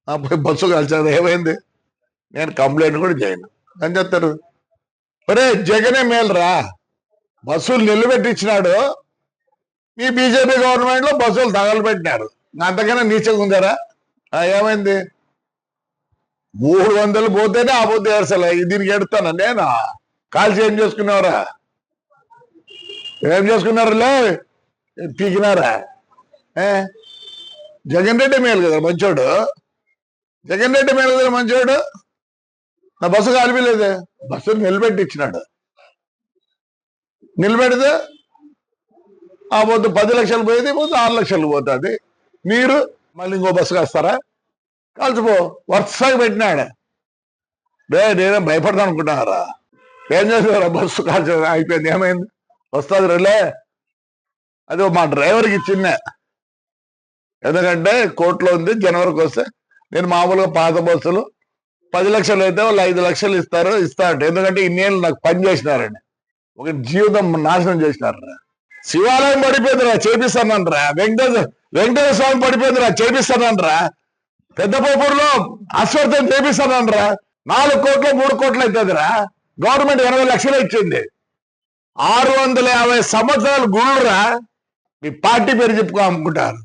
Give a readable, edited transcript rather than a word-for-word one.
పోయి బస్సు కలిసారు, ఏమైంది? నేను కంప్లైంట్ కూడా చేయను అని చెప్తారు. ఒరే జగనే మేలురా, బస్సులు నిలబెట్టించినాడు. ఈ బీజేపీ గవర్నమెంట్ లో బస్సులు తగలబెట్టినారు. అంతకన్నా నీచంగా ఉందారా? ఏమైంది? 300 పోతేనే ఆ పొద్దు ఏర్సలే. దీనికి ఎడుతాను నేను. కాల్చి ఏం చేసుకున్నావురా? ఏం చేసుకున్నారులే? పీకినారా? జగన్ రెడ్డి మేలు కదా మంచోడు. జగన్ రెడ్డి మేలు కదా మంచోడు. నా బస్సు కాలిపోలేదే, బస్సు నిలబెట్టించినాడు. నిలబెడితే ఆ పొద్దు 10 లక్షలు పోయేది, పొద్దు 6 లక్షలు పోతుంది. మీరు మళ్ళీ ఇంకో బస్సు కాస్తారా? కాల్చిపో. వరుసగా పెట్టినాడు. నేనే భయపడతాను అనుకుంటున్నారా? ఏం చేసేవారా? బస్సు కాల్చ అయిపోయింది. ఏమైంది? వస్తుంది రేలే. అది మా డ్రైవర్కి చిన్న, ఎందుకంటే కోర్టులో ఉంది. జనవరికి వస్తే నేను మామూలుగా పాత బస్సులు 10 లక్షలు అయితే వాళ్ళు 5 లక్షలు ఇస్తారట. ఎందుకంటే ఇన్నేళ్ళు నాకు పని చేసినారని. ఒక జీవితం నాశనం చేసినారా. శివాలయం పడిపోయిందిరా, చేపిస్తానంటరా. వెంకటేశ్వర స్వామి పడిపోయిందిరా, చేపిస్తానంటరా. పెద్దపోపూరులో అశ్వర్థం చేపిస్తానంటరా. 4 కోట్లు 3 కోట్లు అవుతుందిరా. గవర్నమెంట్ 80 లక్షలు ఇచ్చింది. 650 సంవత్సరాలు గుళ్ళురా. మీ పార్టీ పేరు చెప్పుకో అమ్ముకుంటారు.